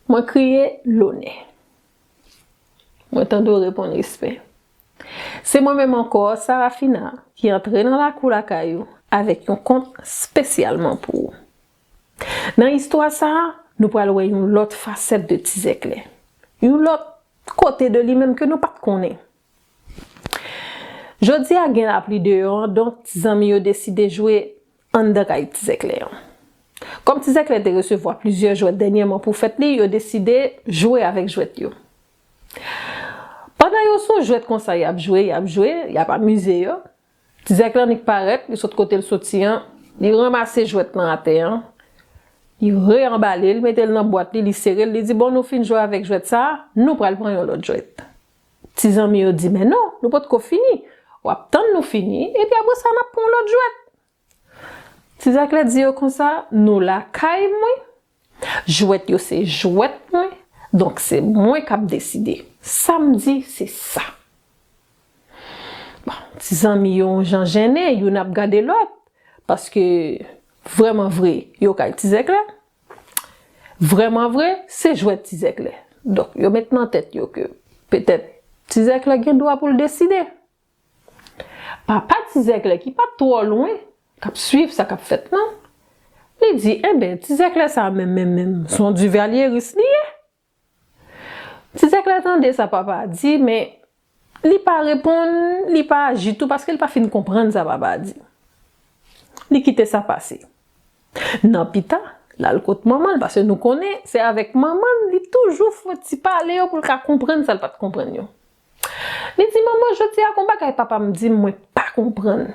Moi crier l'honneur. Moi tando répondre respect. C'est moi-même encore, Sarafina, qui entre dans la cour la caillou avec un compte spécialement pour. Dans l'histoire ça, nous pourrons voir une autre facette de Tizekle. Une autre côté de lui-même que nous pas connaissons. Jodi a gen la pli de yon, donc Tizami yo décidé jouer en de Tizekle. Comme Tizekle te recevoir plusieurs jouets dernièrement pour fête li, yo décidé jouer avec jouet yo. Pendant yo son jouet comme ça, y a joué, y a amusé yo. Tizekle n'y paraît, de l'autre côté le sortir, il ramasse jouet dans la terre. Il réemballé, il mettait dans boîte, il serré, il dit bon nous fin jouer avec jouet ça, nous pral prendre l'autre jouet. Tizami yo dit mais non, nous pas de fini. Ou attendre nous fini et puis après ça n'a prend l'autre jouet. Tizekle dit comme ça, nous la caille moi. Jouet yo c'est jouet moi. Donc c'est moi qui a décidé. Samedi c'est ça. Bon, Tizami yo Jean gêné, yo n'a regardé l'autre parce que vraiment vrai, yo kay Tizekle. Vraiment vrai, c'est jouet Tizekle. Donc yo maintenant en tête yo que peut-être Tizekle gen droit pour le décider. Papa Tizekle qui pas trop loin, qui suivre ça qu'a fait non. Il dit eh ben Tizekle ça même son Duvalier risque lié. Tizekle attendait ça papa dit mais il pas répondre, il pas agir tout parce qu'il pas fin comprendre ça papa dit. Il quitte ça passer. Non pita, là le côté maman parce que nous connaît, c'est avec maman, il toujours faut parler pour qu'elle comprenne ça pas comprendre yo. Il dit maman je dis à combat que papa me dit moi pas comprendre.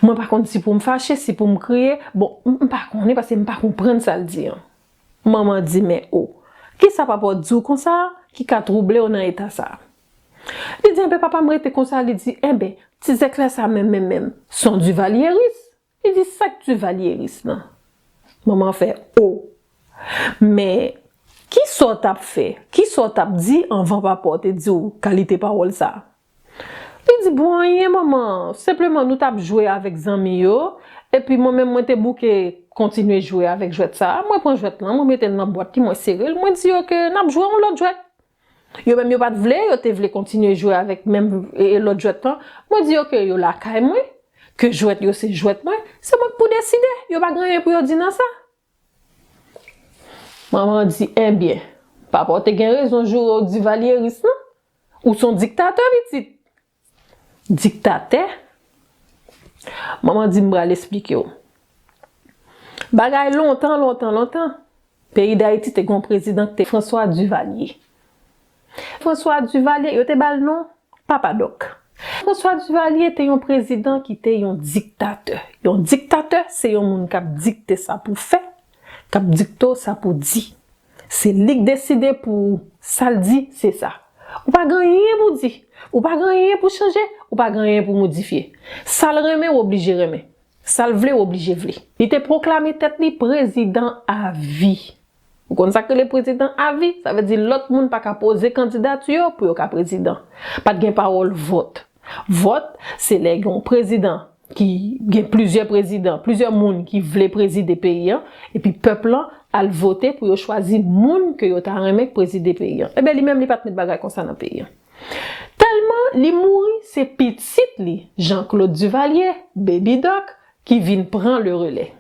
Moi par contre si pour me fâcher, si pour me crier, bon pas connaît parce que me pas comprendre ça le dire. Maman dit mais oh, qui ça papa dit comme ça qui a troublé dans état ça. Il dit ben papa me rete comme ça, il dit eh ben Tizekle ça même son Duvalieris. Il dit ça que Duvalieris non. Maman fait oh. Mais qui soit t'a fait? Qui soit t'a dit avant papa te dit qualité parole ça? Il dit bon rien maman, simplement nous t'a joué avec zami yo et puis moi même moi te bouqué continuer jouer avec jouet ça. Moi prend jouet là, moi mettre dans boîte moi serré, moi dit que n'a jouer on l'autre jouet. Yo même yo pas de vle, yo te vle continuer jouer avec même l'autre jouet là. Moi dit OK yo la caille moi que jouet yo c'est jouet moi, c'est moi pour décider. Yo pas grand rien pour yo dire dans ça. Maman dit eh bien, papa te gen raison jour au Duvalieris non? Ou son dictateur petit. Dictateur. Maman dit m'bra l'expliquer. Bagay longtemps. Pays d'Haïti te gon président te François Duvalier. François Duvalier, yo te bal non? Papa Doc. François Duvalier te yon président qui te yon dictateur. Yon dictateur, c'est yon moun k'ap dicté ça pour faire, k'ap dicto ça pour dire. C'est lui qui décide pour ça le dit, c'est ça. Ou pas rien pour dire, ou pas rien pour changer, ou pas rien pour modifier. Ça le remet ou obligé remet. Ça le vle ou obligé vle. Il te proclamé tête li président à vie. Vous connaissez que le président à vie, ça veut dire l'autre monde pas qu'à poser candidature pour être président. Pas de gain parole vote. Vote, c'est les président qui gagne plusieurs présidents, plusieurs monde qui veulent présider pays et puis peuple a voter pour choisir monde que yo ta remet présider pays. Et ben lui même il pas mettre bagay comme ça dans pays. Tellement li mouri, c'est petit li Jean-Claude Duvalier, Baby Doc qui vient prendre le relais.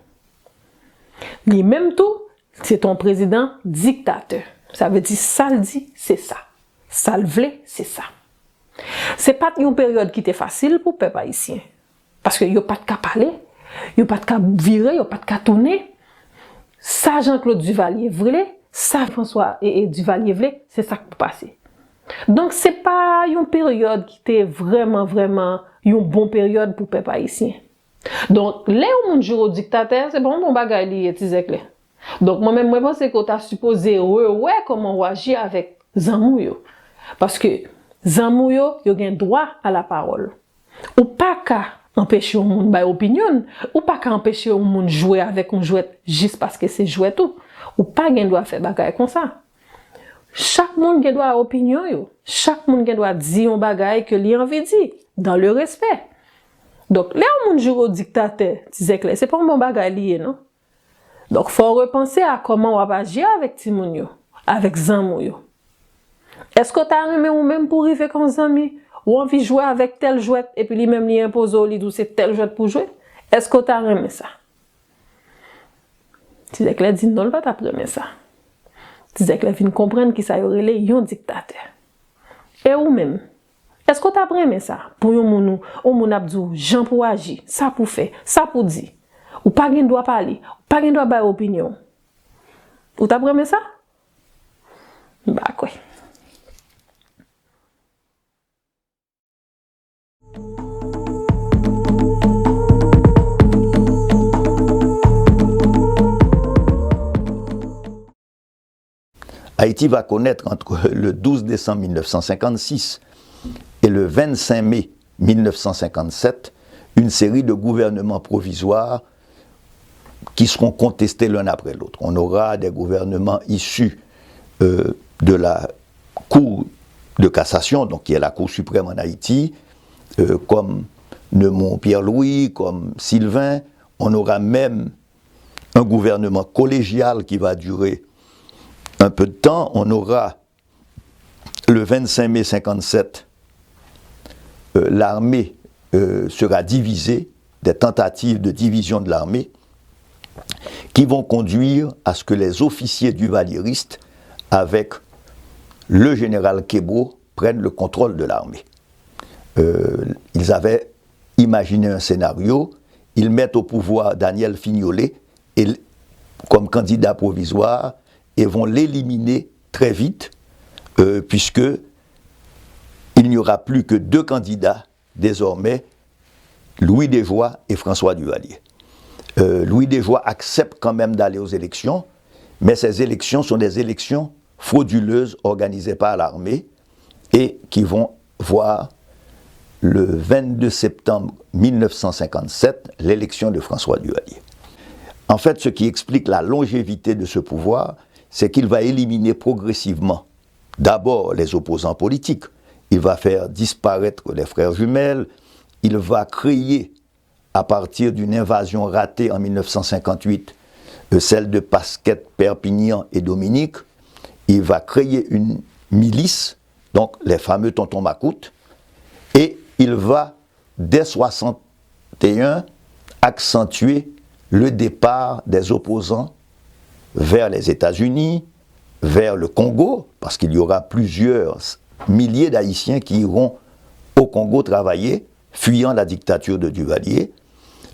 Lui même tout, c'est ton président dictateur. Ça veut dire ça le dit, c'est ça. Ça le vle, c'est ça. C'est pas une période qui était facile pour peuple haïtien. Parce que yo pas de ka parler, yo pas de ka virer, yo pas de ka tourner. Ça Jean-Claude Duvalier vle, ça François et Duvalier vle, c'est ça qui passer. Donc c'est pas une période qui était vraiment une bonne période pour peuple haïtien. Donc les moun jour au dictateur, c'est bon bagay li Tizekle. Donc moi-même moi pense que tu supposé ouais comment on agit avec zanmou yo. Parce que zanmou yo gen droit à la parole. Ou pas qu'à empêcher un monde ba opinion, ou pas qu'à empêcher un monde jouer avec un jouet juste parce que c'est jouet tout. Ou pas gen droit faire bagay comme ça. Chaque monde gen droit à opinion yo. Chaque monde gen droit dire un bagay que li envie dire dans le respect. Donc là on joue au dictateur, Tizekle, c'est pas un bon bagay lié non. Donc faut repenser à comment on va agir avec Timoun yo. avec zanmou yo. Est-ce que t'as aimé ou même pour arriver comme zami? Ou envie jouer avec tel jouet et puis lui-même lui impose au lit d'où c'est tel jouet pour jouer? Est-ce que t'as aimé ça? Tu disais que la dit non, le pas t'as aimé ça. Tu disais que la vient comprendre qui ça y aurait un dictateur. Et ou même, est-ce que t'as aimé ça? Pour yon moun ou moun abdou, Jean pour agir, ça pour faire, ça pour dire. Ou pas gen doit parler, ou pas gen doit bailler opinion. Ou t'as aimé ça? Bah quoi. Haïti va connaître entre le 12 décembre 1956 et le 25 mai 1957 une série de gouvernements provisoires qui seront contestés l'un après l'autre. On aura des gouvernements issus de la Cour de cassation, donc qui est la Cour suprême en Haïti, comme Neumont Pierre-Louis, comme Sylvain. On aura même un gouvernement collégial qui va durer un peu de temps. On aura le 25 mai 57, l'armée sera divisée, des tentatives de division de l'armée qui vont conduire à ce que les officiers duvalieristes, avec le général Kébo, prennent le contrôle de l'armée. Ils avaient imaginé un scénario, ils mettent au pouvoir Daniel Fignolet comme candidat provisoire et vont l'éliminer très vite, puisque il n'y aura plus que deux candidats désormais, Louis Desjoie et François Duvalier. Louis Desjoie accepte quand même d'aller aux élections, mais ces élections sont des élections frauduleuses organisées par l'armée et qui vont voir le 22 septembre 1957 l'élection de François Duvalier. En fait, ce qui explique la longévité de ce pouvoir, c'est qu'il va éliminer progressivement d'abord les opposants politiques, il va faire disparaître les frères jumelles, il va créer, à partir d'une invasion ratée en 1958, celle de Pasquette, Perpignan et Dominique, il va créer une milice, donc les fameux tontons Macoutes, et il va, dès 1961, accentuer le départ des opposants vers les États-Unis, vers le Congo, parce qu'il y aura plusieurs milliers d'Haïtiens qui iront au Congo travailler, fuyant la dictature de Duvalier,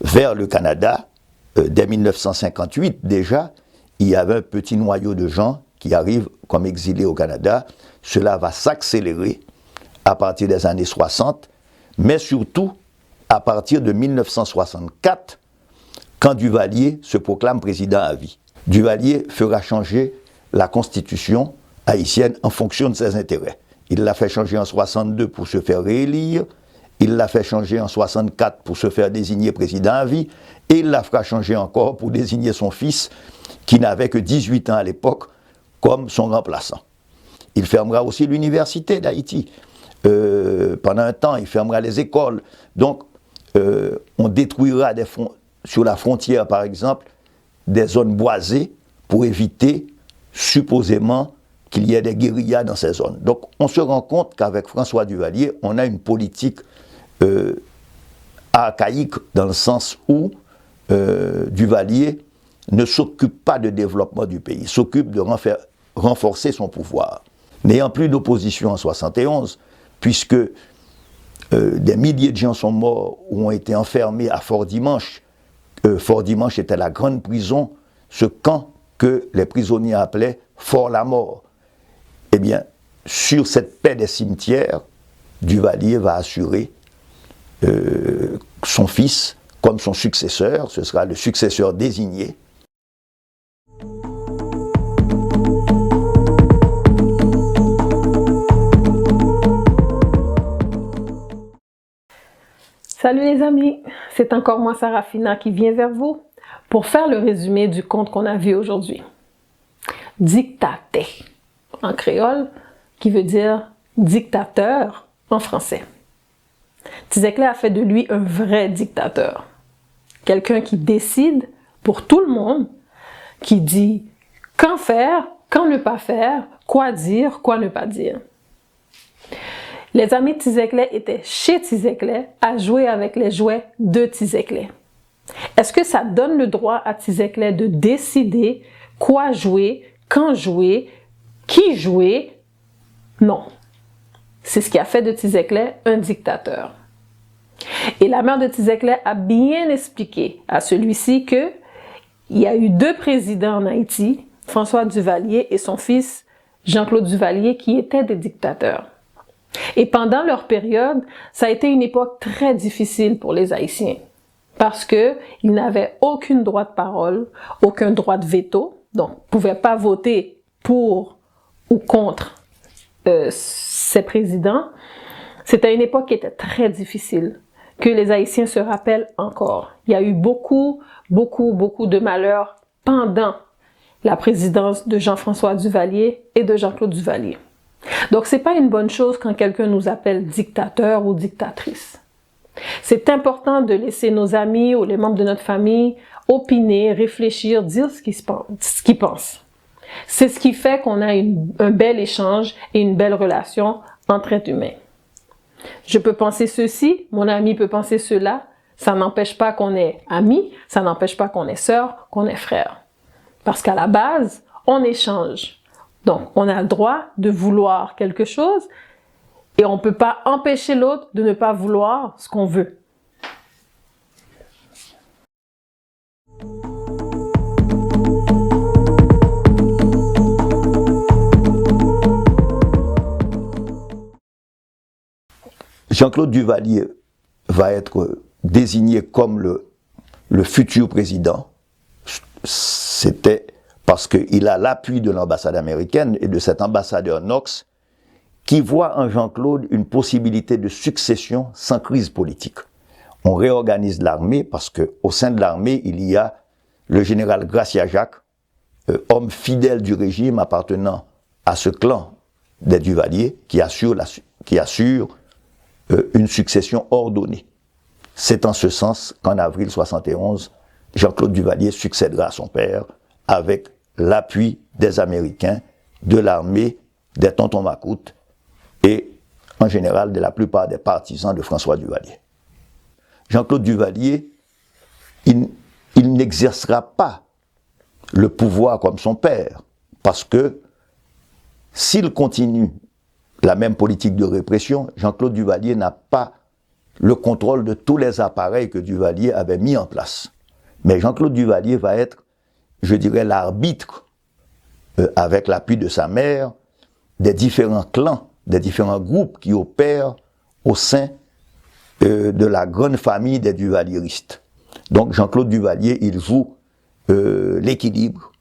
vers le Canada. Dès 1958 déjà, il y avait un petit noyau de gens qui arrivent comme exilés au Canada. Cela va s'accélérer à partir des années 60, mais surtout à partir de 1964, quand Duvalier se proclame président à vie. Duvalier fera changer la constitution haïtienne en fonction de ses intérêts. Il l'a fait changer en 62 pour se faire réélire, il l'a fait changer en 64 pour se faire désigner président à vie, et il la fera changer encore pour désigner son fils, qui n'avait que 18 ans à l'époque, comme son remplaçant. Il fermera aussi l'université d'Haïti. Pendant un temps, il fermera les écoles. Donc, on détruira sur la frontière, par exemple, des zones boisées pour éviter, supposément, qu'il y ait des guérillas dans ces zones. Donc, on se rend compte qu'avec François Duvalier, on a une politique archaïque dans le sens où Duvalier ne s'occupe pas de développement du pays, il s'occupe de renforcer son pouvoir. N'ayant plus d'opposition en 71, puisque des milliers de gens sont morts ou ont été enfermés à Fort-Dimanche. Fort-Dimanche était la grande prison, ce camp que les prisonniers appelaient Fort-la-Mort. Eh bien, sur cette paix des cimetières, Duvalier va assurer son fils comme son successeur, ce sera le successeur désigné. Salut les amis, c'est encore moi Sarafina qui vient vers vous pour faire le résumé du conte qu'on a vu aujourd'hui. Dictaté en créole, qui veut dire dictateur en français. Tizekle a fait de lui un vrai dictateur. Quelqu'un qui décide pour tout le monde, qui dit quand faire quand ne pas faire, quoi dire, quoi ne pas dire. Les amis de Tizekle étaient chez Tizekle à jouer avec les jouets de Tizekle. Est-ce que ça donne le droit à Tizekle de décider quoi jouer, quand jouer, qui jouer? Non. C'est ce qui a fait de Tizekle un dictateur. Et la mère de Tizekle a bien expliqué à celui-ci que il y a eu 2 présidents en Haïti, François Duvalier et son fils Jean-Claude Duvalier, qui étaient des dictateurs. Et pendant leur période, ça a été une époque très difficile pour les Haïtiens parce que ils n'avaient aucun droit de parole, aucun droit de veto, donc ils ne pouvaient pas voter pour ou contre ces présidents. C'était une époque qui était très difficile, que les Haïtiens se rappellent encore. Il y a eu beaucoup de malheurs pendant la présidence de Jean-François Duvalier et de Jean-Claude Duvalier. Donc, c'est pas une bonne chose quand quelqu'un nous appelle dictateur ou dictatrice. C'est important de laisser nos amis ou les membres de notre famille opiner, réfléchir, dire ce qu'ils pensent. C'est ce qui fait qu'on a un bel échange et une belle relation entre êtres humains. Je peux penser ceci, mon ami peut penser cela. Ça n'empêche pas qu'on est amis, ça n'empêche pas qu'on est sœurs, qu'on est frères. Parce qu'à la base, on échange. Donc, on a le droit de vouloir quelque chose et on ne peut pas empêcher l'autre de ne pas vouloir ce qu'on veut. Jean-Claude Duvalier va être désigné comme le futur président. C'était parce qu'il a l'appui de l'ambassade américaine et de cet ambassadeur Knox qui voit en Jean-Claude une possibilité de succession sans crise politique. On réorganise l'armée parce qu'au sein de l'armée, il y a le général Gracia Jacques, homme fidèle du régime appartenant à ce clan des Duvalier qui assure une succession ordonnée. C'est en ce sens qu'en avril 71, Jean-Claude Duvalier succédera à son père avec l'appui des Américains, de l'armée, des tontons macoutes et en général de la plupart des partisans de François Duvalier. Jean-Claude Duvalier, il n'exercera pas le pouvoir comme son père parce que s'il continue la même politique de répression, Jean-Claude Duvalier n'a pas le contrôle de tous les appareils que Duvalier avait mis en place. Mais Jean-Claude Duvalier va être, je dirais, l'arbitre, avec l'appui de sa mère, des différents clans, des différents groupes qui opèrent au sein de la grande famille des Duvalieristes. Donc Jean-Claude Duvalier, il joue l'équilibre,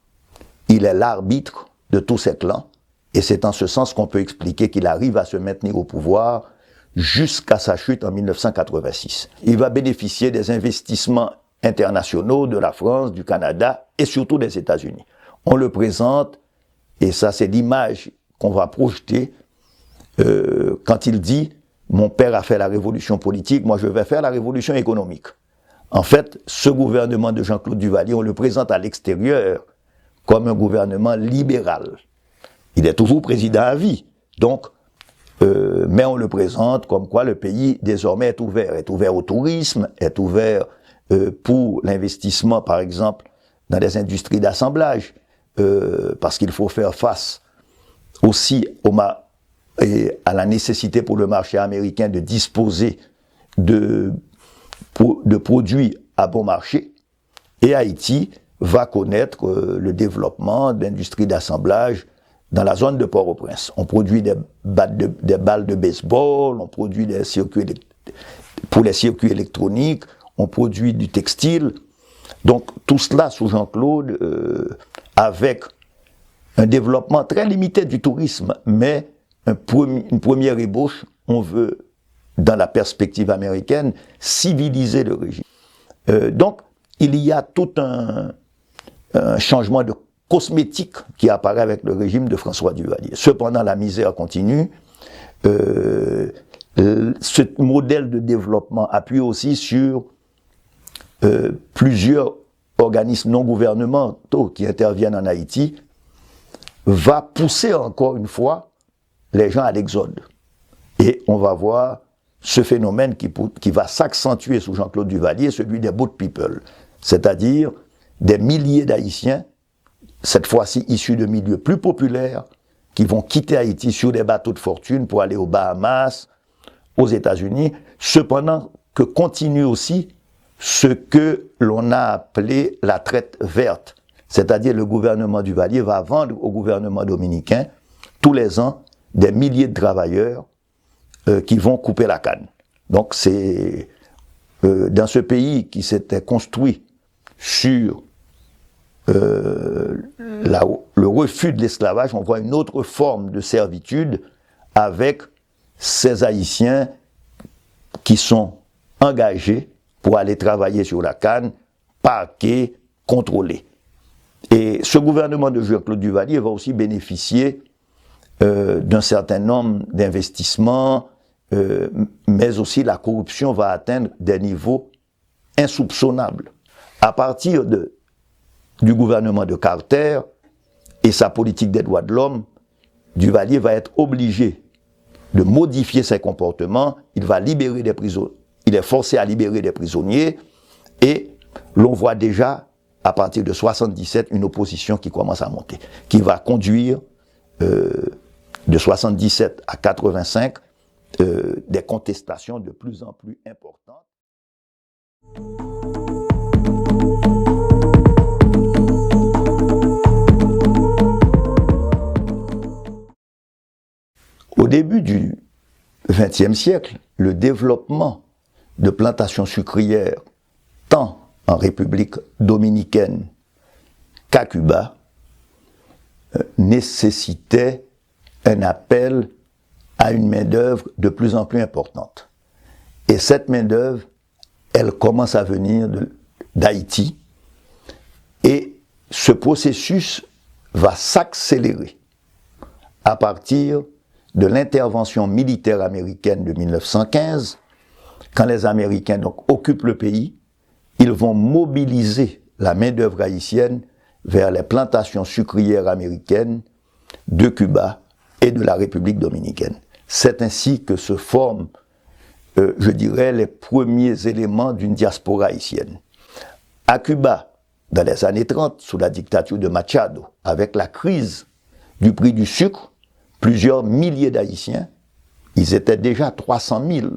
il est l'arbitre de tous ces clans, et c'est en ce sens qu'on peut expliquer qu'il arrive à se maintenir au pouvoir jusqu'à sa chute en 1986. Il va bénéficier des investissements internationaux de la France, du Canada et surtout des États-Unis. On le présente, et ça c'est l'image qu'on va projeter quand il dit « Mon père a fait la révolution politique, moi je vais faire la révolution économique ». En fait, ce gouvernement de Jean-Claude Duvalier, on le présente à l'extérieur comme un gouvernement libéral. Il est toujours président à vie, donc, mais on le présente comme quoi le pays désormais est ouvert au tourisme, est ouvert pour l'investissement, par exemple, dans les industries d'assemblage, parce qu'il faut faire face aussi à la nécessité pour le marché américain de disposer de produits à bon marché. Et Haïti va connaître le développement d'industries d'assemblage dans la zone de Port-au-Prince. On produit des balles de baseball, on produit pour les circuits électroniques, on produit du textile. Donc tout cela sous Jean-Claude, avec un développement très limité du tourisme, mais une première ébauche, on veut, dans la perspective américaine, civiliser le régime. Donc il y a tout un changement de cosmétique qui apparaît avec le régime de François Duvalier. Cependant, la misère continue. Ce modèle de développement appuie aussi sur plusieurs organismes non gouvernementaux qui interviennent en Haïti va pousser encore une fois les gens à l'exode. Et on va voir ce phénomène qui va s'accentuer sous Jean-Claude Duvalier, celui des boat people, c'est-à-dire des milliers d'Haïtiens, cette fois-ci issus de milieux plus populaires, qui vont quitter Haïti sur des bateaux de fortune pour aller aux Bahamas, aux États-Unis, cependant que continue aussi ce que l'on a appelé la traite verte, c'est-à-dire le gouvernement Duvalier va vendre au gouvernement dominicain tous les ans des milliers de travailleurs qui vont couper la canne. Donc c'est dans ce pays qui s'était construit sur le refus de l'esclavage, on voit une autre forme de servitude avec ces Haïtiens qui sont engagés pour aller travailler sur la canne, parqués, contrôlés. Et ce gouvernement de Jean-Claude Duvalier va aussi bénéficier d'un certain nombre d'investissements, mais aussi la corruption va atteindre des niveaux insoupçonnables. À partir du gouvernement de Carter et sa politique des droits de l'homme, Duvalier va être obligé de modifier ses comportements, il va libérer des prisonniers, il est forcé à libérer des prisonniers, et l'on voit déjà, à partir de 1977, une opposition qui commence à monter, qui va conduire de 1977 à 1985 des contestations de plus en plus importantes. Au début du XXe siècle, le développement de plantations sucrières, tant en République dominicaine qu'à Cuba, nécessitait un appel à une main-d'œuvre de plus en plus importante. Et cette main-d'œuvre, elle commence à venir d'Haïti, et ce processus va s'accélérer à partir de l'intervention militaire américaine de 1915. Quand les Américains donc occupent le pays, ils vont mobiliser la main-d'œuvre haïtienne vers les plantations sucrières américaines de Cuba et de la République dominicaine. C'est ainsi que se forment, je dirais, les premiers éléments d'une diaspora haïtienne. À Cuba, dans les années 30, sous la dictature de Machado, avec la crise du prix du sucre, plusieurs milliers d'Haïtiens, ils étaient déjà 300 000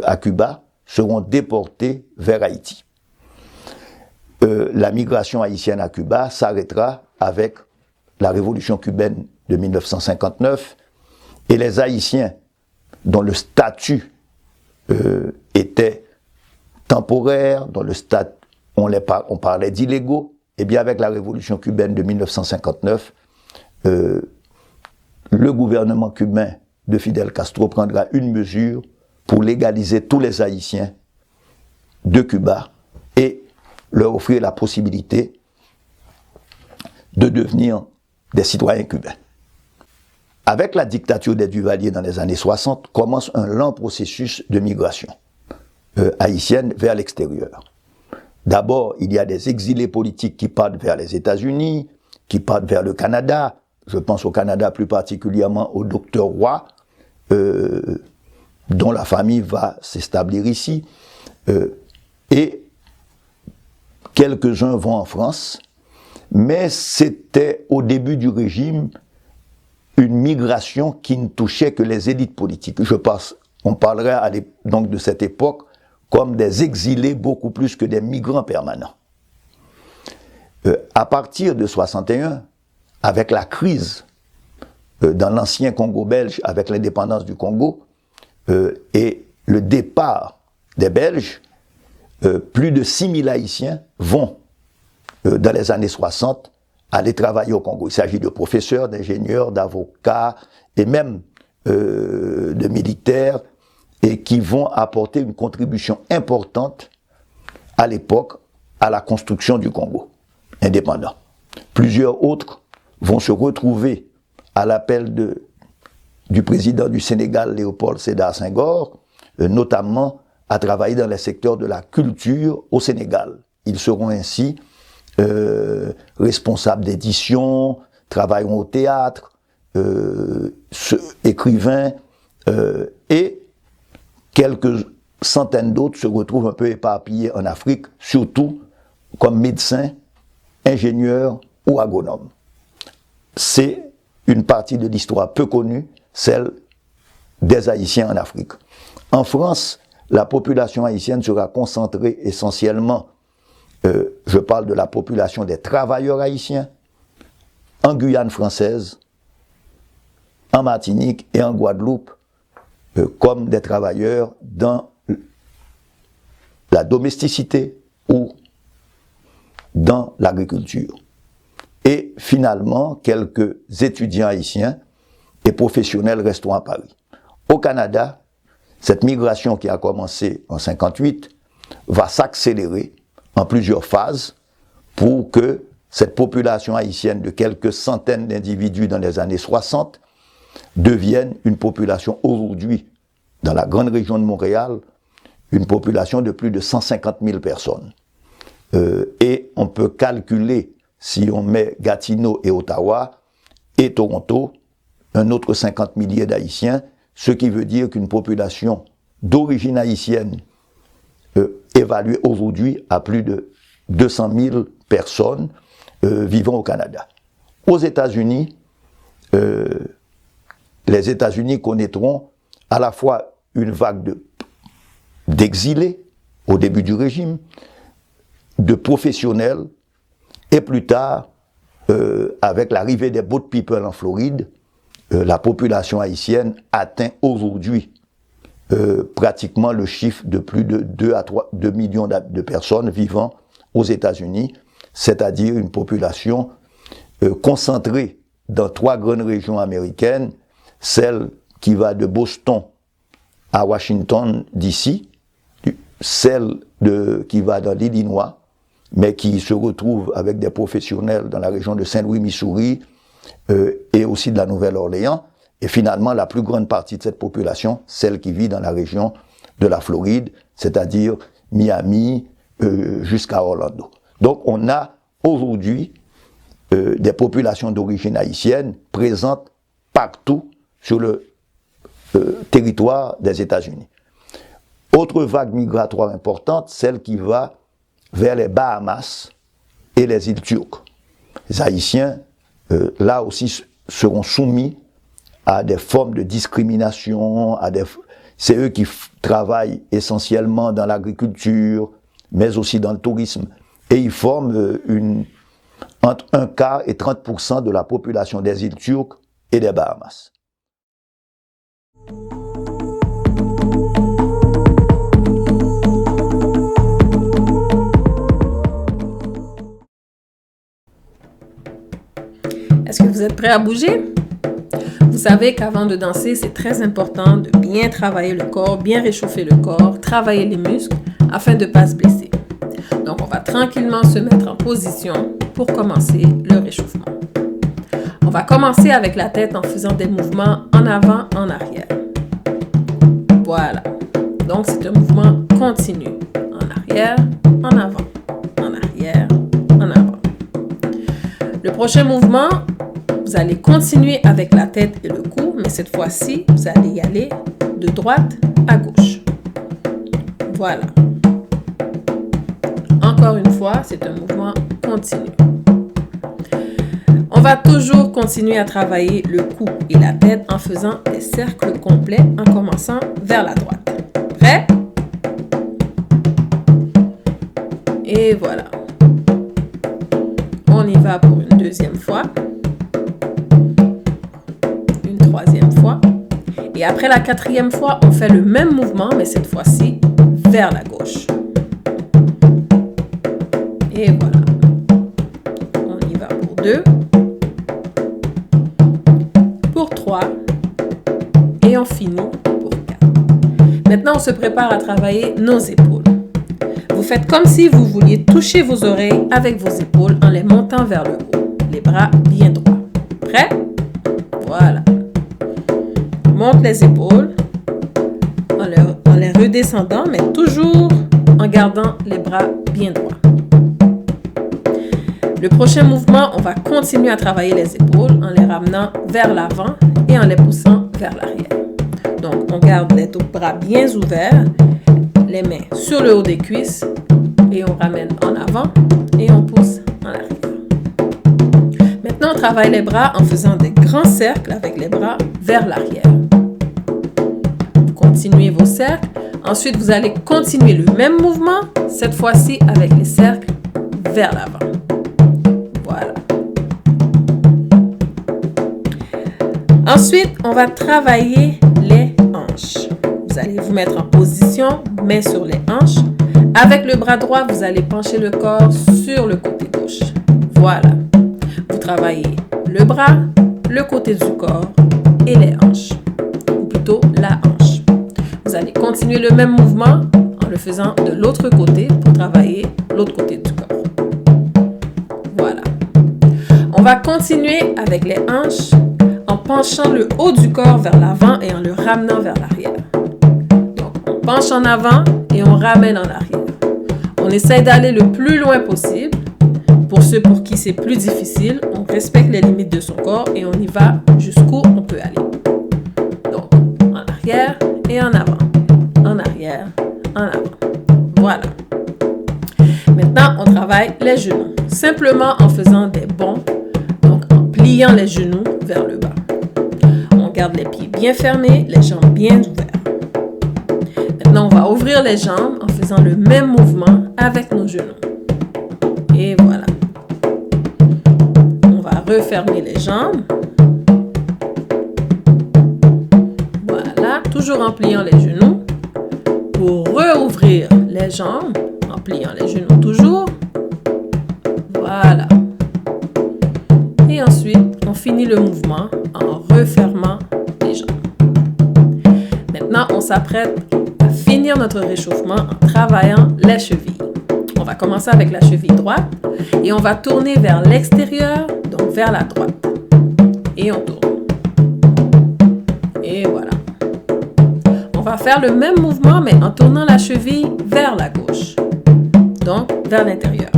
à Cuba, seront déportés vers Haïti. La migration haïtienne à Cuba s'arrêtera avec la révolution cubaine de 1959, et les Haïtiens dont le statut était temporaire, dont le statut, on parlait d'illégaux, et bien avec la révolution cubaine de 1959, le gouvernement cubain de Fidel Castro prendra une mesure pour légaliser tous les Haïtiens de Cuba et leur offrir la possibilité de devenir des citoyens cubains. Avec la dictature des Duvalier dans les années 60, commence un lent processus de migration haïtienne vers l'extérieur. D'abord, il y a des exilés politiques qui partent vers les États-Unis, qui partent vers le Canada. Je pense au Canada plus particulièrement au docteur Roy, dont la famille va s'établir ici. Et quelques-uns vont en France, mais c'était au début du régime une migration qui ne touchait que les élites politiques. Je pense, on parlerait donc de cette époque comme des exilés beaucoup plus que des migrants permanents. À partir de 1961, avec la crise dans l'ancien Congo belge, avec l'indépendance du Congo, et le départ des Belges, plus de 6 000 Haïtiens vont, dans les années 60, aller travailler au Congo. Il s'agit de professeurs, d'ingénieurs, d'avocats, et même de militaires, et qui vont apporter une contribution importante à l'époque à la construction du Congo indépendant. Plusieurs autres vont se retrouver à l'appel du président du Sénégal, Léopold Sédar Senghor, notamment à travailler dans les secteurs de la culture au Sénégal. Ils seront ainsi responsables d'édition, travailleront au théâtre, écrivains, et quelques centaines d'autres se retrouvent un peu éparpillés en Afrique, surtout comme médecins, ingénieurs ou agronomes. C'est une partie de l'histoire peu connue, celle des Haïtiens en Afrique. En France, la population haïtienne sera concentrée essentiellement, je parle de la population des travailleurs haïtiens, en Guyane française, en Martinique et en Guadeloupe, comme des travailleurs dans la domesticité ou dans l'agriculture. Et finalement, quelques étudiants haïtiens et professionnels resteront à Paris. Au Canada, cette migration qui a commencé en 1958 va s'accélérer en plusieurs phases pour que cette population haïtienne de quelques centaines d'individus dans les années 60 devienne une population aujourd'hui, dans la grande région de Montréal, une population de plus de 150 000 personnes. Et on peut calculer, si on met Gatineau et Ottawa et Toronto, un autre 50 milliers d'Haïtiens, ce qui veut dire qu'une population d'origine haïtienne évaluée aujourd'hui à plus de 200 000 personnes vivant au Canada. Aux États-Unis, les États-Unis connaîtront à la fois une vague d'exilés au début du régime, de professionnels, et plus tard, avec l'arrivée des boat people en Floride, la population haïtienne atteint aujourd'hui pratiquement le chiffre de plus de 2 millions de personnes vivant aux États-Unis, c'est-à-dire une population concentrée dans 3 grandes régions américaines, celle qui va de Boston à Washington, D.C., celle qui va dans l'Illinois, mais qui se retrouve avec des professionnels dans la région de Saint-Louis, Missouri, et aussi de la Nouvelle-Orléans, et finalement la plus grande partie de cette population, celle qui vit dans la région de la Floride, c'est-à-dire Miami jusqu'à Orlando. Donc on a aujourd'hui des populations d'origine haïtienne présentes partout sur le territoire des États-Unis. Autre vague migratoire importante, celle qui va vers les Bahamas et les îles Turques. Les Haïtiens, là aussi, seront soumis à des formes de discrimination, c'est eux qui travaillent essentiellement dans l'agriculture, mais aussi dans le tourisme. Et ils forment entre 1 quart et 30% de la population des îles Turques et des Bahamas. Est-ce que vous êtes prêts à bouger? Vous savez qu'avant de danser, c'est très important de bien travailler le corps, bien réchauffer le corps, travailler les muscles afin de ne pas se blesser. Donc, on va tranquillement se mettre en position pour commencer le réchauffement. On va commencer avec la tête en faisant des mouvements en avant, en arrière. Voilà. Donc, c'est un mouvement continu. En arrière, en avant, en arrière, en avant. Le prochain mouvement, vous allez continuer avec la tête et le cou, mais cette fois-ci, vous allez y aller de droite à gauche. Voilà. Encore une fois, c'est un mouvement continu. On va toujours continuer à travailler le cou et la tête en faisant des cercles complets en commençant vers la droite. Prêt? Et voilà. On y va pour une deuxième fois. Une troisième fois. Et après la quatrième fois, on fait le même mouvement, mais cette fois-ci vers la gauche. Et voilà. On y va pour 2. Pour 3. Et on finit pour 4. Maintenant, on se prépare à travailler nos épaules. Vous faites comme si vous vouliez toucher vos oreilles avec vos épaules en les montant vers le haut. Les bras bien droits. Prêt? Voilà. Monte les épaules en les redescendant, mais toujours en gardant les bras bien droits. Le prochain mouvement, on va continuer à travailler les épaules en les ramenant vers l'avant et en les poussant vers l'arrière. Donc, on garde les deux bras bien ouverts, les mains sur le haut des cuisses et on ramène en avant et on pousse en arrière. Maintenant, on travaille les bras en faisant des grands cercles avec les bras vers l'arrière. Continuez vos cercles. Ensuite, vous allez continuer le même mouvement, cette fois-ci avec les cercles vers l'avant. Voilà. Ensuite, on va travailler les hanches. Vous allez vous mettre en position, main sur les hanches. Avec le bras droit, vous allez pencher le corps sur le côté gauche. Voilà. Vous travaillez le bras, le côté du corps et les hanches. Ou plutôt la hanche. Vous allez continuer le même mouvement en le faisant de l'autre côté pour travailler l'autre côté du corps. Voilà. On va continuer avec les hanches en penchant le haut du corps vers l'avant et en le ramenant vers l'arrière. Donc, on penche en avant et on ramène en arrière. On essaie d'aller le plus loin possible. Pour ceux pour qui c'est plus difficile, on respecte les limites de son corps et on y va jusqu'où on peut aller. Donc, en arrière et en avant. En arrière, en avant. Voilà. Maintenant, on travaille les genoux. Simplement en faisant des bonds, donc en pliant les genoux vers le bas. On garde les pieds bien fermés, les jambes bien ouvertes. Maintenant, on va ouvrir les jambes en faisant le même mouvement avec nos genoux. Et voilà. On va refermer les jambes. Voilà, toujours en pliant les genoux. Pour rouvrir les jambes, en pliant les genoux toujours. Voilà. Et ensuite, on finit le mouvement en refermant les jambes. Maintenant, on s'apprête à finir notre réchauffement en travaillant les chevilles. On va commencer avec la cheville droite et on va tourner vers l'extérieur, donc vers la droite. Et on tourne. Et voilà. On va faire le même mouvement, mais en tournant la cheville vers la gauche. Donc, vers l'intérieur.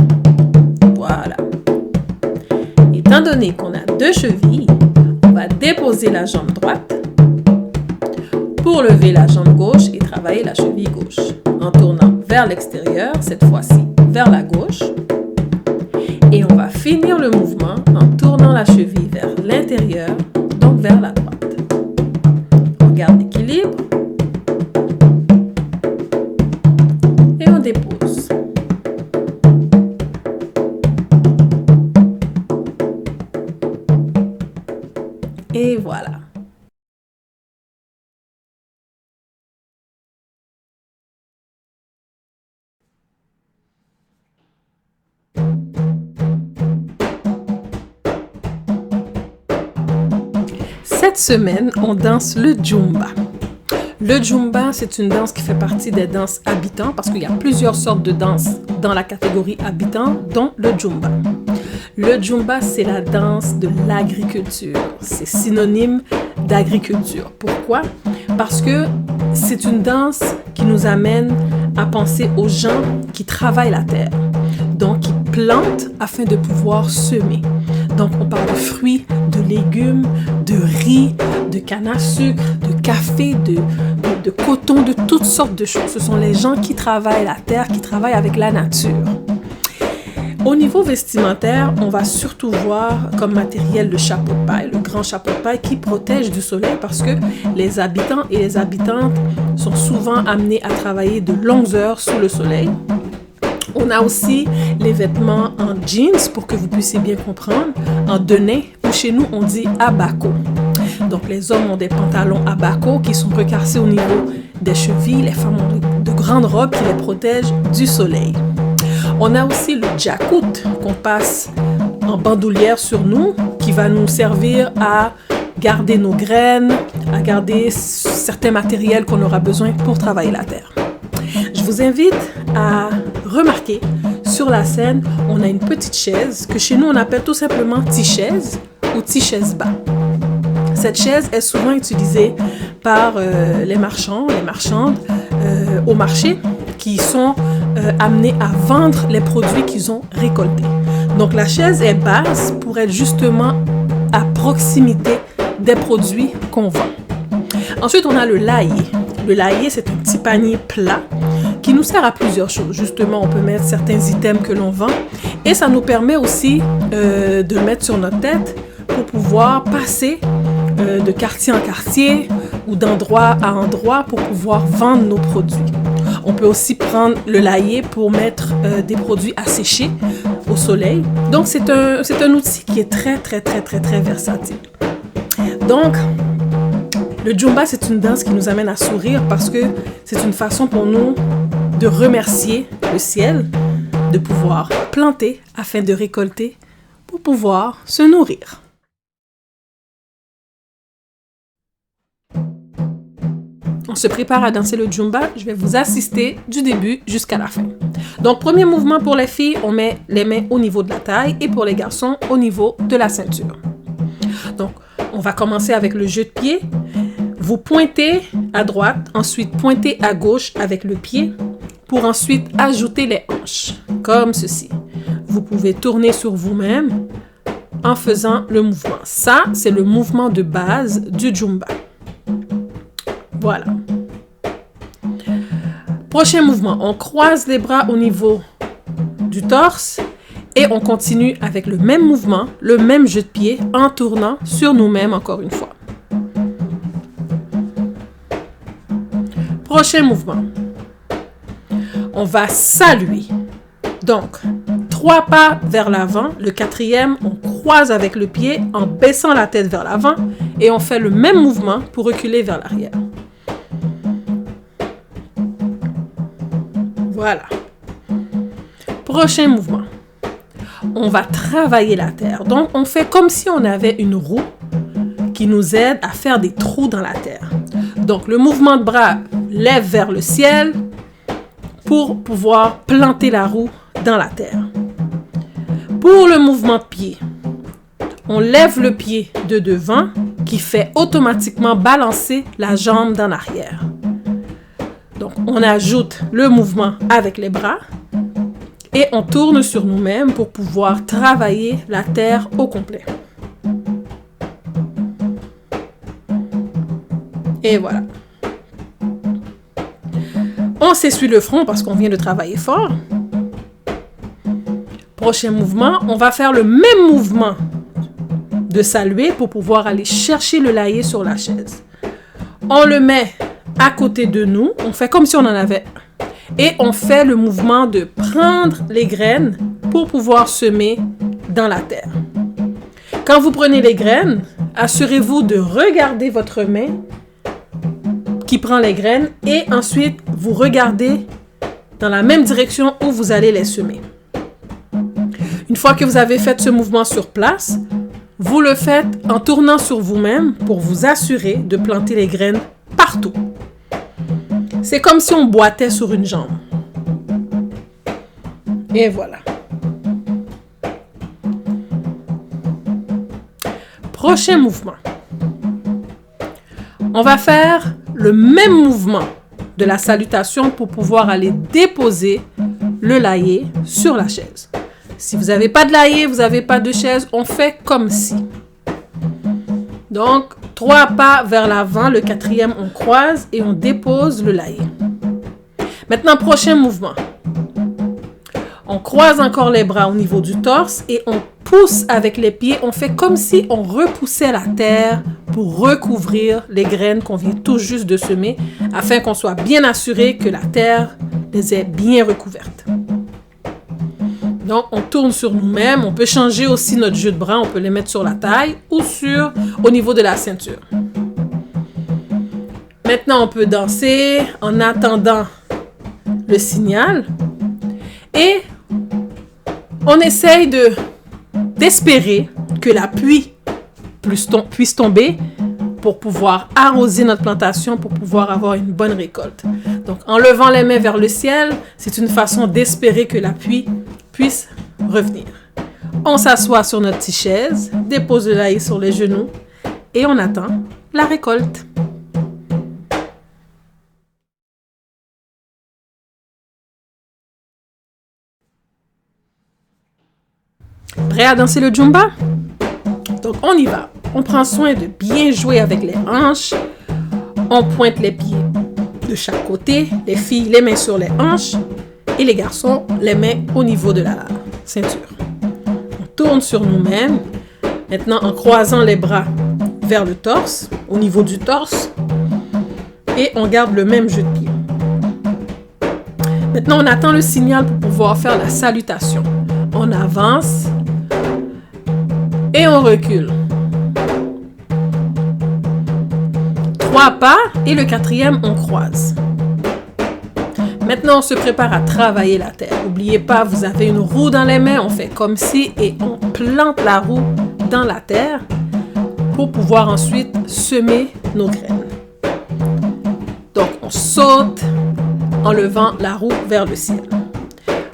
Voilà. Étant donné qu'on a deux chevilles, on va déposer la jambe droite pour lever la jambe gauche et travailler la cheville gauche. En tournant vers l'extérieur, cette fois-ci vers la gauche. Et on va finir le mouvement en tournant la cheville vers l'intérieur, donc vers la droite. On garde l'équilibre. Et on dépose. Et voilà. Cette semaine, on danse le Zumba. Le Zumba, c'est une danse qui fait partie des danses habitants parce qu'il y a plusieurs sortes de danses dans la catégorie habitant, dont le Zumba. Le Zumba, c'est la danse de l'agriculture. C'est synonyme d'agriculture. Pourquoi? Parce que c'est une danse qui nous amène à penser aux gens qui travaillent la terre, donc qui plantent afin de pouvoir semer. Donc, on parle de fruits, de légumes, de riz, de canne à sucre, de café, de coton, de toutes sortes de choses. Ce sont les gens qui travaillent la terre, qui travaillent avec la nature. Au niveau vestimentaire, on va surtout voir comme matériel le chapeau de paille, le grand chapeau de paille qui protège du soleil parce que les habitants et les habitantes sont souvent amenés à travailler de longues heures sous le soleil. On a aussi les vêtements en jeans pour que vous puissiez bien comprendre, en denim ou chez nous on dit abaco. Donc les hommes ont des pantalons abaco qui sont recassés au niveau des chevilles, les femmes ont de grandes robes qui les protègent du soleil. On a aussi le jacket qu'on passe en bandoulière sur nous qui va nous servir à garder nos graines, à garder certains matériels qu'on aura besoin pour travailler la terre. Je vous invite à remarquer sur la scène, on a une petite chaise que chez nous on appelle tout simplement tichaise ou tichaise-bas. Cette chaise est souvent utilisée par les marchands, les marchandes au marché qui sont amenés à vendre les produits qu'ils ont récoltés. Donc la chaise est basse pour être justement à proximité des produits qu'on vend. Ensuite, on a le lahier. Le lahier, c'est un petit panier plat qui nous sert à plusieurs choses. Justement, on peut mettre certains items que l'on vend et ça nous permet aussi de le mettre sur notre tête pour pouvoir passer de quartier en quartier ou d'endroit à endroit pour pouvoir vendre nos produits. On peut aussi prendre le lahier pour mettre des produits à sécher au soleil. Donc, c'est un outil qui est très versatile. Donc, le Zumba, c'est une danse qui nous amène à sourire parce que c'est une façon pour nous de remercier le ciel, de pouvoir planter afin de récolter pour pouvoir se nourrir. On se prépare à danser le Zumba. Je vais vous assister du début jusqu'à la fin. Donc, premier mouvement pour les filles, on met les mains au niveau de la taille et pour les garçons, au niveau de la ceinture. Donc, on va commencer avec le jeu de pied. Vous pointez à droite, ensuite pointez à gauche avec le pied pour ensuite ajouter les hanches, comme ceci. Vous pouvez tourner sur vous-même en faisant le mouvement. Ça, c'est le mouvement de base du Zumba. Voilà. Prochain mouvement, on croise les bras au niveau du torse et on continue avec le même mouvement, le même jeu de pied en tournant sur nous-mêmes encore une fois. Prochain mouvement, on va saluer. Donc, 3 pas vers l'avant, le 4e, on croise avec le pied en baissant la tête vers l'avant et on fait le même mouvement pour reculer vers l'arrière. Voilà. Prochain mouvement. On va travailler la terre. Donc, on fait comme si on avait une roue qui nous aide à faire des trous dans la terre. Donc, le mouvement de bras lève vers le ciel pour pouvoir planter la roue dans la terre. Pour le mouvement de pied, on lève le pied de devant qui fait automatiquement balancer la jambe d'en arrière. Donc, on ajoute le mouvement avec les bras et on tourne sur nous-mêmes pour pouvoir travailler la terre au complet. Et voilà. On s'essuie le front parce qu'on vient de travailler fort. Prochain mouvement, on va faire le même mouvement de saluer pour pouvoir aller chercher le lahier sur la chaise. On le met à côté de nous, on fait comme si on en avait et on fait le mouvement de prendre les graines pour pouvoir semer dans la terre. Quand vous prenez les graines, assurez-vous de regarder votre main qui prend les graines et ensuite vous regardez dans la même direction où vous allez les semer. Une fois que vous avez fait ce mouvement sur place, vous le faites en tournant sur vous-même pour vous assurer de planter les graines partout. C'est comme si on boitait sur une jambe. Et voilà. Prochain mouvement. On va faire le même mouvement de la salutation pour pouvoir aller déposer le lahier sur la chaise. Si vous n'avez pas de lahier, vous n'avez pas de chaise, on fait comme si. Donc, 3 pas vers l'avant, le 4e, on croise et on dépose le lahier. Maintenant, prochain mouvement. On croise encore les bras au niveau du torse et on pousse avec les pieds. On fait comme si on repoussait la terre pour recouvrir les graines qu'on vient tout juste de semer afin qu'on soit bien assuré que la terre les ait bien recouvertes. Donc, on tourne sur nous-mêmes. On peut changer aussi notre jeu de bras. On peut les mettre sur la taille ou au niveau de la ceinture. Maintenant, on peut danser en attendant le signal. Et on essaye d'espérer que la pluie puisse tomber pour pouvoir arroser notre plantation, pour pouvoir avoir une bonne récolte. Donc, en levant les mains vers le ciel, c'est une façon d'espérer que la pluie puisse revenir. On s'assoit sur notre petite chaise, dépose le lahier sur les genoux et on attend la récolte. Prêt à danser le Zumba? Donc on y va. On prend soin de bien jouer avec les hanches. On pointe les pieds de chaque côté. Les filles, les mains sur les hanches. Et les garçons, les mains au niveau de la ceinture. On tourne sur nous-mêmes. Maintenant, en croisant les bras vers le torse, au niveau du torse. Et on garde le même jeu de pied. Maintenant, on attend le signal pour pouvoir faire la salutation. On avance et on recule. 3 pas et le 4e, on croise. Maintenant, on se prépare à travailler la terre. N'oubliez pas, vous avez une roue dans les mains, on fait comme si et on plante la roue dans la terre pour pouvoir ensuite semer nos graines. Donc, on saute en levant la roue vers le ciel.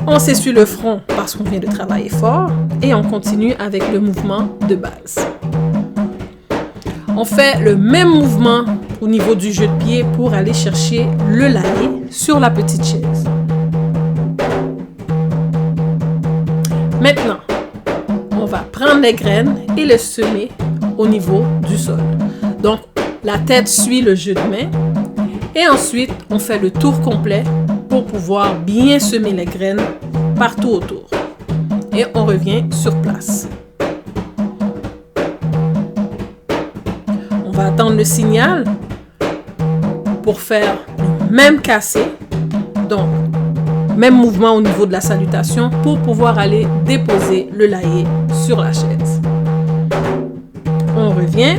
On s'essuie le front parce qu'on vient de travailler fort et on continue avec le mouvement de base. On fait le même mouvement au niveau du jeu de pied pour aller chercher le layer sur la petite chaise. Maintenant, on va prendre les graines et les semer au niveau du sol. Donc, la tête suit le jeu de main. Et ensuite, on fait le tour complet pour pouvoir bien semer les graines partout autour. Et on revient sur place. On va attendre le signal pour faire le même cassé. Donc, même mouvement au niveau de la salutation pour pouvoir aller déposer le layer sur la chaise. On revient.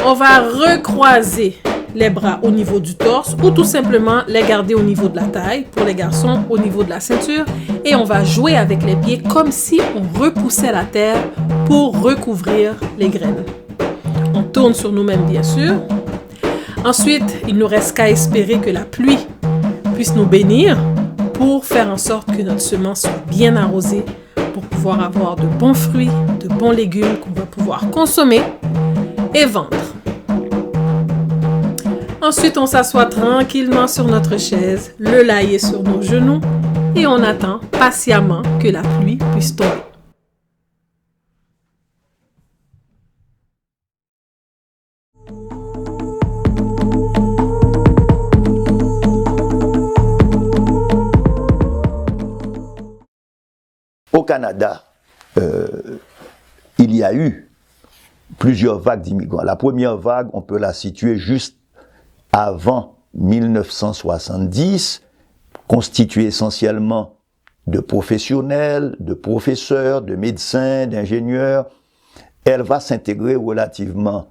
On va recroiser les bras au niveau du torse ou tout simplement les garder au niveau de la taille pour les garçons au niveau de la ceinture et on va jouer avec les pieds comme si on repoussait la terre pour recouvrir les graines. On tourne sur nous-mêmes bien sûr. Ensuite, il nous reste qu'à espérer que la pluie puisse nous bénir pour faire en sorte que notre semence soit bien arrosée pour pouvoir avoir de bons fruits, de bons légumes qu'on va pouvoir consommer et vendre. Ensuite, on s'assoit tranquillement sur notre chaise, le layer sur nos genoux et on attend patiemment que la pluie puisse tomber. Au Canada, il y a eu plusieurs vagues d'immigrants. La première vague, on peut la situer juste avant 1970, constituée essentiellement de professionnels, de professeurs, de médecins, d'ingénieurs. Elle va s'intégrer relativement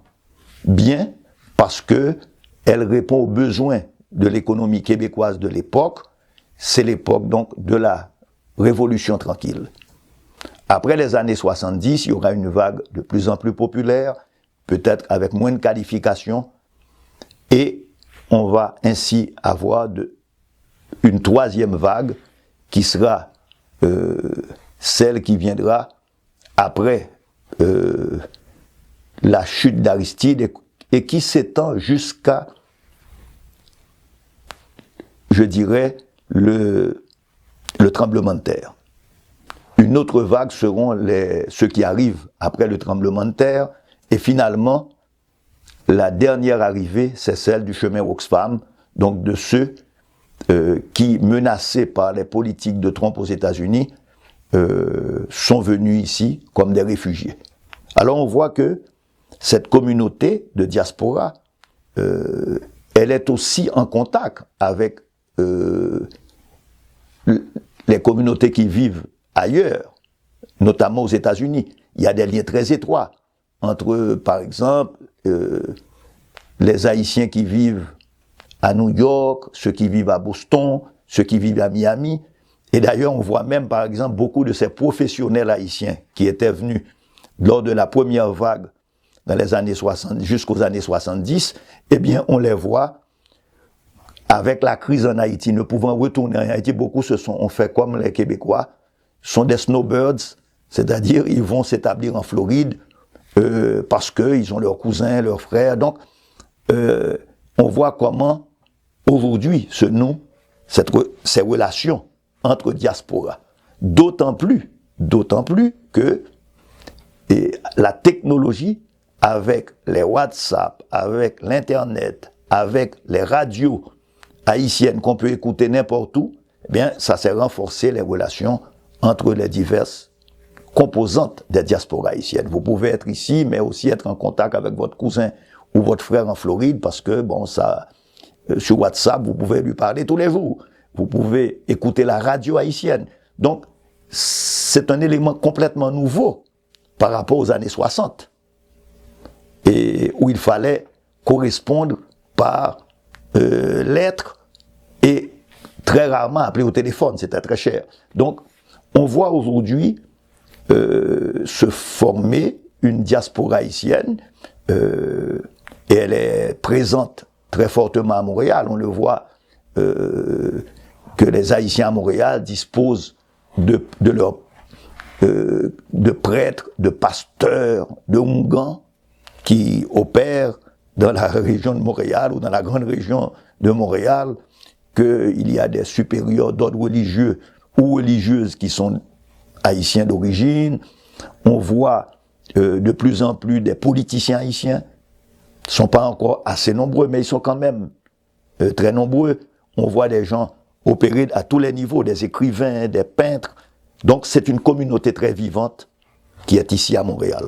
bien parce que elle répond aux besoins de l'économie québécoise de l'époque. C'est l'époque donc de la Révolution tranquille. Après les années 70, il y aura une vague de plus en plus populaire, peut-être avec moins de qualifications, et on va ainsi avoir une troisième vague qui sera celle qui viendra après la chute d'Aristide et qui s'étend jusqu'à, je dirais, le tremblement de terre. Une autre vague seront ceux qui arrivent après le tremblement de terre et finalement, la dernière arrivée, c'est celle du chemin Oxfam, donc de ceux qui, menacés par les politiques de Trump aux États-Unis, sont venus ici comme des réfugiés. Alors on voit que cette communauté de diaspora, elle est aussi en contact avec les communautés qui vivent ailleurs, notamment aux États-Unis. Il y a des liens très étroits entre, par exemple, les Haïtiens qui vivent à New York, ceux qui vivent à Boston, ceux qui vivent à Miami. Et d'ailleurs, on voit même, par exemple, beaucoup de ces professionnels haïtiens qui étaient venus lors de la première vague dans les années 60, jusqu'aux années 70, eh bien, on les voit avec la crise en Haïti, ne pouvant retourner en Haïti. Beaucoup ont fait comme les Québécois, sont des snowbirds, c'est-à-dire ils vont s'établir en Floride, parce qu'ils ont leurs cousins, leurs frères. Donc, on voit comment, aujourd'hui, se nouent ces relations entre diaspora. D'autant plus d'autant plus que la technologie, avec les WhatsApp, avec l'Internet, avec les radios haïtiennes qu'on peut écouter n'importe où, eh bien, ça s'est renforcé les relations entre les diverses composantes des diasporas haïtiennes. Vous pouvez être ici, mais aussi être en contact avec votre cousin ou votre frère en Floride, parce que, bon, ça, sur WhatsApp, vous pouvez lui parler tous les jours. Vous pouvez écouter la radio haïtienne. Donc, c'est un élément complètement nouveau par rapport aux années 60, et où il fallait correspondre par lettres et très rarement appeler au téléphone, c'était très cher. Donc, on voit aujourd'hui se former une diaspora haïtienne, et elle est présente très fortement à Montréal. On le voit que les Haïtiens à Montréal disposent de prêtres, de pasteurs, de Hongans qui opèrent dans la région de Montréal ou dans la grande région de Montréal, qu'il y a des supérieurs d'ordre religieux ou religieuses qui sont haïtiens d'origine. On voit de plus en plus des politiciens haïtiens. Ils ne sont pas encore assez nombreux, mais ils sont quand même très nombreux. On voit des gens opérer à tous les niveaux, des écrivains, des peintres. Donc c'est une communauté très vivante qui est ici à Montréal.